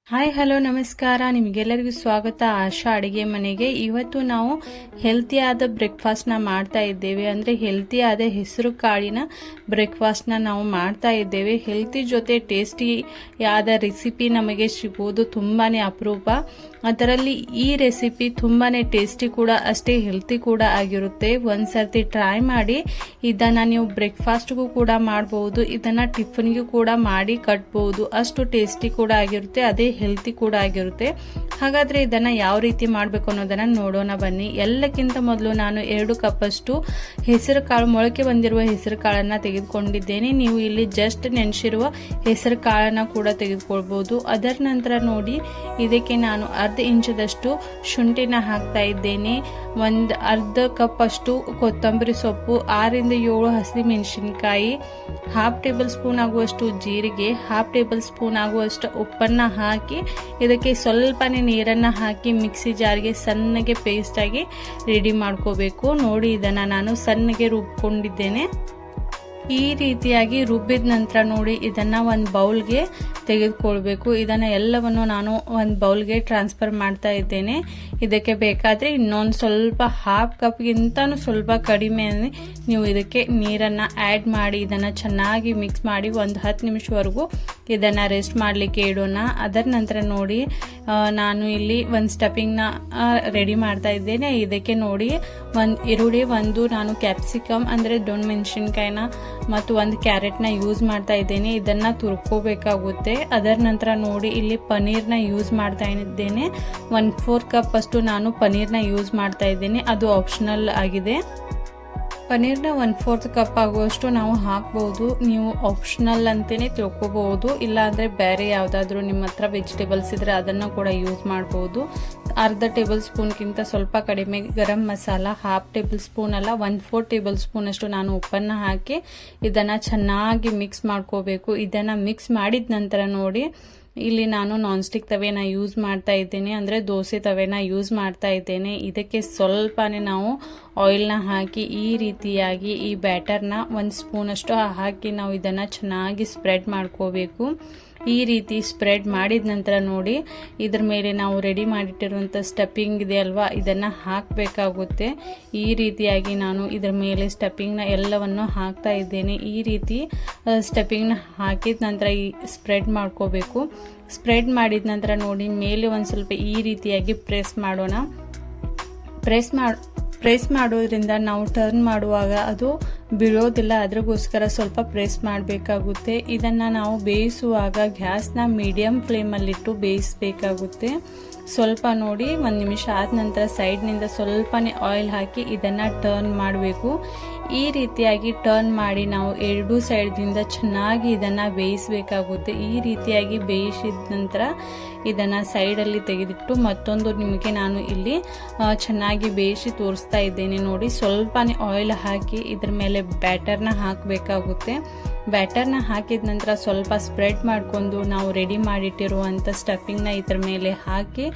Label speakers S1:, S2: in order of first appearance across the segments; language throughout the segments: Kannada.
S1: ಹಾಯ್ ಹಲೋ ನಮಸ್ಕಾರ, ನಿಮಗೆಲ್ಲರಿಗೂ ಸ್ವಾಗತ ಆಶಾ ಅಡುಗೆ ಮನೆಗೆ. ಇವತ್ತು ನಾವು ಹೆಲ್ತಿಯಾದ ಬ್ರೇಕ್ಫಾಸ್ಟ್ನ ಮಾಡ್ತಾ ಇದ್ದೇವೆ. ಅಂದರೆ ಹೆಲ್ತಿಯಾದ ಹೆಸರು ಕಾಳಿನ ಬ್ರೇಕ್ಫಾಸ್ಟ್ನ ನಾವು ಮಾಡ್ತಾ ಇದ್ದೇವೆ. ಹೆಲ್ತಿ ಜೊತೆ ಟೇಸ್ಟಿಯಾದ ರೆಸಿಪಿ ನಮಗೆ ಸಿಗೋದು ತುಂಬಾ ಅಪರೂಪ. ಅದರಲ್ಲಿ ಈ ರೆಸಿಪಿ ತುಂಬಾ ಟೇಸ್ಟಿ ಕೂಡ ಅಷ್ಟೇ ಹೆಲ್ತಿ ಕೂಡ ಆಗಿರುತ್ತೆ. ಒಂದ್ಸರ್ತಿ ಟ್ರೈ ಮಾಡಿ. ಇದನ್ನು ನೀವು ಬ್ರೇಕ್ಫಾಸ್ಟ್ಗೂ ಕೂಡ ಮಾಡ್ಬೋದು, ಇದನ್ನು ಟಿಫನ್ಗೂ ಕೂಡ ಮಾಡಿ ಕಟ್ಬೋದು. ಅಷ್ಟು ಟೇಸ್ಟಿ ಕೂಡ ಆಗಿರುತ್ತೆ, ಅದೇ ಹೆಲ್ತಿ ಕೂಡ ಆಗಿರುತ್ತೆ. ಹಾಗಾದ್ರೆ ಇದನ್ನ ಯಾವ ರೀತಿ ಮಾಡಬೇಕು ಅನ್ನೋದನ್ನ ನೋಡೋಣ ಬನ್ನಿ. ಎಲ್ಲಕ್ಕಿಂತ ಮೊದಲು ನಾನು 2 ಕಪ್ಪಷ್ಟು ಹೆಸರು ಕಾಳು, ಮೊಳಕೆ ಬಂದಿರುವ ಹೆಸರು ಕಾಳನ್ನ ತೆಗೆದುಕೊಂಡಿದ್ದೇನೆ. ನೀವು ಇಲ್ಲಿ ಜಸ್ಟ್ ನೆನೆಸಿರುವ ಹೆಸರು ಕಾಳನ್ನ ಕೂಡ ತೆಗೆದುಕೊಳ್ಬಹುದು. ಅದರ ನಂತರ ನೋಡಿ, ಇದಕ್ಕೆ ನಾನು ಅರ್ಧ ಇಂಚದಷ್ಟು ಶುಂಠಿನ ಹಾಕ್ತಾ ಇದ್ದೇನೆ. ಒಂದು ಅರ್ಧ ಕಪ್ ಅಷ್ಟು ಕೊತ್ತಂಬರಿ ಸೊಪ್ಪು, 6 ರಿಂದ 7 ಹಸಿ ಮೆಣಸಿನಕಾಯಿ, ಹಾಫ್ ಟೇಬಲ್ ಸ್ಪೂನ್ ಆಗುವಷ್ಟು ಜೀರಿಗೆ, ಹಾಫ್ ಟೇಬಲ್ ಸ್ಪೂನ್ ಆಗುವಷ್ಟು ಉಪ್ಪನ್ನ ಹಾಕಿ ಇದಕ್ಕೆ ಸ್ವಲ್ಪನೇ ನೀರನ್ನ ಹಾಕಿ ಮಿಕ್ಸಿ ಜಾರ್ಗೆ ಸಣ್ಣಗೆ ಪೇಸ್ಟ್ ಆಗಿ ರೆಡಿ ಮಾಡ್ಕೋಬೇಕು. ನೋಡಿ, ಇದನ್ನ ನಾನು ಸಣ್ಣಗೆ ರುಬ್ಕೊಂಡಿದ್ದೇನೆ. ಈ ರೀತಿಯಾಗಿ ರುಬ್ಬಿದ ನಂತರ ನೋಡಿ, ಇದನ್ನ ಒಂದು ಬೌಲ್ಗೆ ತೆಗೆದುಕೊಳ್ಬೇಕು. ಇದನ್ನ ಎಲ್ಲವನ್ನು ನಾನು ಒಂದು ಬೌಲ್ಗೆ ಟ್ರಾನ್ಸ್ಫರ್ ಮಾಡ್ತಾ ಇದ್ದೇನೆ. ಇದಕ್ಕೆ ಬೇಕಾದ್ರೆ ಇನ್ನೊಂದು ಸ್ವಲ್ಪ ಹಾಫ್ ಕಪ್ಗಿಂತನೂ ಸ್ವಲ್ಪ ಕಡಿಮೆ ನೀವು ಇದಕ್ಕೆ ನೀರನ್ನ ಆ್ಯಡ್ ಮಾಡಿ ಇದನ್ನ ಚೆನ್ನಾಗಿ ಮಿಕ್ಸ್ ಮಾಡಿ ಒಂದು 10 ನಿಮಿಷವರೆಗೂ ಇದನ್ನ ರೆಸ್ಟ್ ಮಾಡಲಿಕ್ಕೆ ಇಡೋಣ. ಅದರ ನಂತರ ನೋಡಿ, ನಾನು ಇಲ್ಲಿ ಒಂದು ಸ್ಟಫಿಂಗ್ನ ರೆಡಿ ಮಾಡ್ತಾ ಇದ್ದೇನೆ. ಇದಕ್ಕೆ ನೋಡಿ, ಒಂದು ನಾನು ಕ್ಯಾಪ್ಸಿಕಮ್ ಅಂದರೆ ದೊಣ್ಣೆ ಮೆಣಸಿನ್ಕಾಯಿನ ಮತ್ತು ಒಂದು ಕ್ಯಾರೆಟ್ನ ಯೂಸ್ ಮಾಡ್ತಾ ಇದ್ದೇನೆ. ಇದನ್ನ ತುರ್ಕೋಬೇಕಾಗುತ್ತೆ. ಅದರ ನಂತರ ನೋಡಿ, ಇಲ್ಲಿ ಪನ್ನೀರ್ನ ಯೂಸ್ ಮಾಡ್ತಾ ಇದ್ದೇನೆ. 1/4 ಕಪ್ ಅಷ್ಟು ನಾನು ಪನ್ನೀರ್ನ ಯೂಸ್ ಮಾಡ್ತಾ ಇದ್ದೇನೆ. ಅದು ಆಪ್ಷನಲ್ ಆಗಿದೆ. ಪನ್ನೀರ್ನ 1/4 ಕಪ್ ಆಗುವಷ್ಟು ನಾವು ಹಾಕ್ಬಹುದು. ನೀವು ಆಪ್ಷನಲ್ ಅಂತಲೇ ತಿಳ್ಕೊಬಹುದು. ಇಲ್ಲ ಅಂದರೆ ಬೇರೆ ಯಾವುದಾದ್ರೂ ನಿಮ್ಮ ಹತ್ರ ವೆಜಿಟೇಬಲ್ಸ್ ಇದ್ರೆ ಅದನ್ನು ಕೂಡ ಯೂಸ್ ಮಾಡಬಹುದು. ಅರ್ಧ ಟೇಬಲ್ ಸ್ಪೂನ್ಗಿಂತ ಸ್ವಲ್ಪ ಕಡಿಮೆ garam masala, half table spoon ಅಲ್ಲ 1/4 ಟೇಬಲ್ ಸ್ಪೂನ್ ಅಷ್ಟು ನಾನು ಉಪ್ಪನ್ನು ಹಾಕಿ ಇದನ್ನು ಚೆನ್ನಾಗಿ ಮಿಕ್ಸ್ ಮಾಡ್ಕೋಬೇಕು. ಇದನ್ನು ಮಿಕ್ಸ್ ಮಾಡಿದ ನಂತರ ನೋಡಿ, ಇಲ್ಲಿ ನಾನು ನಾನ್ ಸ್ಟಿಕ್ ತವೆನ ಯೂಸ್ ಮಾಡ್ತಾ ಇದ್ದೇನೆ, ಅಂದರೆ ದೋಸೆ ತವೆನ ಯೂಸ್ ಮಾಡ್ತಾ ಇದ್ದೇನೆ. ಇದಕ್ಕೆ ಸ್ವಲ್ಪನೇ ನಾವು ಆಯಿಲ್ನ ಹಾಕಿ ಈ ರೀತಿಯಾಗಿ ಈ ಬ್ಯಾಟರ್ನ 1 ಸ್ಪೂನ್ ಅಷ್ಟು ಹಾಕಿ ನಾವು ಇದನ್ನು ಚೆನ್ನಾಗಿ ಸ್ಪ್ರೆಡ್ ಮಾಡ್ಕೋಬೇಕು. ಈ ರೀತಿ ಸ್ಪ್ರೆಡ್ ಮಾಡಿದ ನಂತರ ನೋಡಿ, ಇದ್ರ ಮೇಲೆ ನಾವು ರೆಡಿ ಮಾಡಿಟ್ಟಿರುವಂಥ ಸ್ಟಫಿಂಗ್ ಇದೆ ಅಲ್ವಾ, ಇದನ್ನು ಹಾಕಬೇಕಾಗುತ್ತೆ. ಈ ರೀತಿಯಾಗಿ ನಾನು ಇದ್ರ ಮೇಲೆ ಸ್ಟಫಿಂಗ್ನ ಎಲ್ಲವನ್ನು ಹಾಕ್ತಾ ಇದ್ದೇನೆ. ಈ ರೀತಿ ಸ್ಟಫಿಂಗ್ನ ಹಾಕಿದ ನಂತರ ಈ ಸ್ಪ್ರೆಡ್ ಮಾಡ್ಕೋಬೇಕು. ಸ್ಪ್ರೆಡ್ ಮಾಡಿದ ನಂತರ ನೋಡಿ, ಮೇಲೆ ಒಂದು ಸ್ವಲ್ಪ ಈ ರೀತಿಯಾಗಿ ಪ್ರೆಸ್ ಮಾಡೋಣ. ಪ್ರೆಸ್ ಮಾಡೋದ್ರಿಂದ ನಾವು ಟರ್ನ್ ಮಾಡುವಾಗ ಅದು ಬೀಳೋದಿಲ್ಲ, ಅದ್ರಗೋಸ್ಕರ ಸ್ವಲ್ಪ ಪ್ರೆಸ್ ಮಾಡಬೇಕಾಗುತ್ತೆ. ಇದನ್ನು ನಾವು ಬೇಯಿಸುವಾಗ ಗ್ಯಾಸ್ನ ಮೀಡಿಯಂ ಫ್ಲೇಮಲ್ಲಿಟ್ಟು ಬೇಯಿಸಬೇಕಾಗುತ್ತೆ. ಸ್ವಲ್ಪ ನೋಡಿ, 1 ನಿಮಿಷ ಆದ ನಂತರ ಸೈಡ್ನಿಂದ ಸ್ವಲ್ಪನೇ ಆಯಿಲ್ ಹಾಕಿ ಇದನ್ನು ಟರ್ನ್ ಮಾಡಬೇಕು. ಈ ರೀತಿಯಾಗಿ ಟರ್ನ್ ಮಾಡಿ ನಾವು 2 ಸೈಡ್ದಿಂದ ಚೆನ್ನಾಗಿ ಇದನ್ನು ಬೇಯಿಸಬೇಕಾಗುತ್ತೆ. ಈ ರೀತಿಯಾಗಿ ಬೇಯಿಸಿದ ನಂತರ ಇದನ್ನು ಸೈಡಲ್ಲಿ ತೆಗೆದಿಟ್ಟು ಮತ್ತೊಂದು ನಿಮಗೆ ನಾನು ಇಲ್ಲಿ ಚೆನ್ನಾಗಿ ಬೇಯಿಸಿ ತೋರಿಸ್ತಾ ಇದ್ದೇನೆ. ನೋಡಿ, ಸ್ವಲ್ಪನೇ ಆಯಿಲ್ ಹಾಕಿ ಇದ್ರ ಮೇಲೆ ಬ್ಯಾಟರ್ನ ಹಾಕಬೇಕಾಗುತ್ತೆ. ಬ್ಯಾಟರ್ನ ಹಾಕಿದ ನಂತರ ಸ್ವಲ್ಪ ಸ್ಪ್ರೆಡ್ ಮಾಡಿಕೊಂಡು ನಾವು ರೆಡಿ ಮಾಡಿಟ್ಟಿರುವಂಥ ಸ್ಟಫಿಂಗ್ನ ಇದ್ರ ಮೇಲೆ ಹಾಕಿ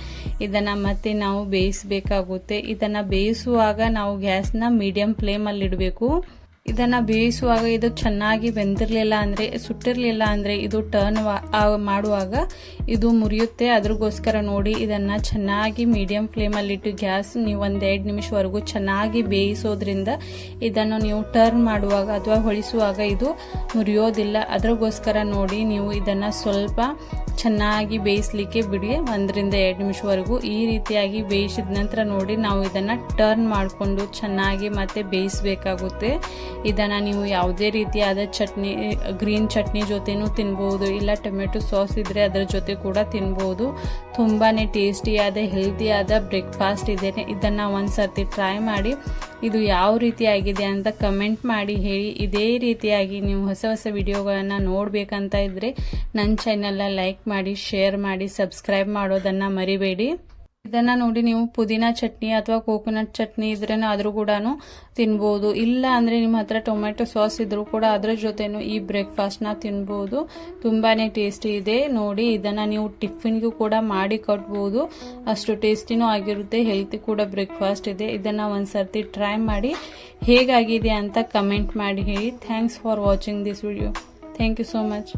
S1: ಇದನ್ನು ಮತ್ತೆ ನಾವು ಬೇಯಿಸಬೇಕಾಗುತ್ತೆ. ಇದನ್ನು ಬೇಯಿಸುವಾಗ ನಾವು ಗ್ಯಾಸ್ನ ಮೀಡಿಯಂ ಫ್ಲೇಮಲ್ಲಿ ಇಡಬೇಕು. ಇದನ್ನು ಬೇಯಿಸುವಾಗ ಇದು ಚೆನ್ನಾಗಿ ಬೆಂದಿರಲಿಲ್ಲ ಅಂದರೆ, ಸುಟ್ಟಿರಲಿಲ್ಲ ಅಂದರೆ ಇದು ಟರ್ನ್ ಮಾಡುವಾಗ ಇದು ಮುರಿಯುತ್ತೆ. ಅದ್ರಗೋಸ್ಕರ ನೋಡಿ, ಇದನ್ನು ಚೆನ್ನಾಗಿ ಮೀಡಿಯಂ ಫ್ಲೇಮಲ್ಲಿಟ್ಟು ಗ್ಯಾಸ್ ನೀವು 1-2 ನಿಮಿಷವರೆಗೂ ಚೆನ್ನಾಗಿ ಬೇಯಿಸೋದ್ರಿಂದ ಇದನ್ನು ನೀವು ಟರ್ನ್ ಮಾಡುವಾಗ ಅಥವಾ ಹೊಳಿಸುವಾಗ ಇದು ಮುರಿಯೋದಿಲ್ಲ. ಅದ್ರಗೋಸ್ಕರ ನೋಡಿ, ನೀವು ಇದನ್ನು ಸ್ವಲ್ಪ ಚೆನ್ನಾಗಿ ಬೇಯಿಸಲಿಕ್ಕೆ ಬಿಡಿ 1-2 ನಿಮಿಷವರೆಗೂ. ಈ ರೀತಿಯಾಗಿ ಬೇಯಿಸಿದ ನಂತರ ನೋಡಿ, ನಾವು ಇದನ್ನು ಟರ್ನ್ ಮಾಡಿಕೊಂಡು ಚೆನ್ನಾಗಿ ಮತ್ತೆ ಬೇಯಿಸಬೇಕಾಗುತ್ತೆ. ಇದನ್ನು ನೀವು ಯಾವುದೇ ರೀತಿಯಾದ ಚಟ್ನಿ, ಗ್ರೀನ್ ಚಟ್ನಿ ಜೊತೆನೂ ತಿನ್ಬೋದು, ಇಲ್ಲ ಟೊಮೆಟೊ ಸಾಸ್ ಇದ್ದರೆ ಅದರ ಜೊತೆ ಕೂಡ ತಿನ್ಬೋದು. ತುಂಬಾ ಟೇಸ್ಟಿಯಾದ ಹೆಲ್ತಿಯಾದ ಬ್ರೇಕ್ಫಾಸ್ಟ್ ಇದೆ. ಇದನ್ನು ಒಂದ್ಸರ್ತಿ ಟ್ರೈ ಮಾಡಿ ಇದು ಯಾವ ರೀತಿಯಾಗಿದೆ ಅಂತ ಕಮೆಂಟ್ ಮಾಡಿ ಹೇಳಿ. ಇದೇ ರೀತಿಯಾಗಿ ನೀವು ಹೊಸ ಹೊಸ ವಿಡಿಯೋಗಳನ್ನು ನೋಡಬೇಕಂತ ಇದ್ದರೆ ನನ್ನ ಚಾನೆಲ್ನ ಲೈಕ್ ಮಾಡಿ, ಶೇರ್ ಮಾಡಿ, ಸಬ್ಸ್ಕ್ರೈಬ್ ಮಾಡೋದನ್ನು ಮರಿಬೇಡಿ. ಇದನ್ನು ನೋಡಿ, ನೀವು ಪುದೀನಾ ಚಟ್ನಿ ಅಥವಾ ಕೋಕೋನಟ್ ಚಟ್ನಿ ಇದ್ರೆ ಆದರೂ ಕೂಡ ತಿನ್ಬೋದು. ಇಲ್ಲ ಅಂದರೆ ನಿಮ್ಮ ಹತ್ರ ಟೊಮೆಟೊ ಸಾಸ್ ಇದ್ರೂ ಕೂಡ ಅದರ ಜೊತೆನೂ ಈ ಬ್ರೇಕ್ಫಾಸ್ಟ್ನ ತಿನ್ಬೋದು. ತುಂಬಾ ಟೇಸ್ಟಿ ಇದೆ. ನೋಡಿ, ಇದನ್ನು ನೀವು ಟಿಫಿನ್ಗೂ ಕೂಡ ಮಾಡಿ ಕಟ್ಬೋದು. ಅಷ್ಟು ಟೇಸ್ಟಿನೂ ಆಗಿರುತ್ತೆ, ಹೆಲ್ತಿ ಕೂಡ ಬ್ರೇಕ್ಫಾಸ್ಟ್ ಇದೆ. ಇದನ್ನು ಒಂದ್ಸರ್ತಿ ಟ್ರೈ ಮಾಡಿ ಹೇಗಾಗಿದೆ ಅಂತ ಕಮೆಂಟ್ ಮಾಡಿ ಹೇಳಿ. Thanks for watching this video. Thank you so much.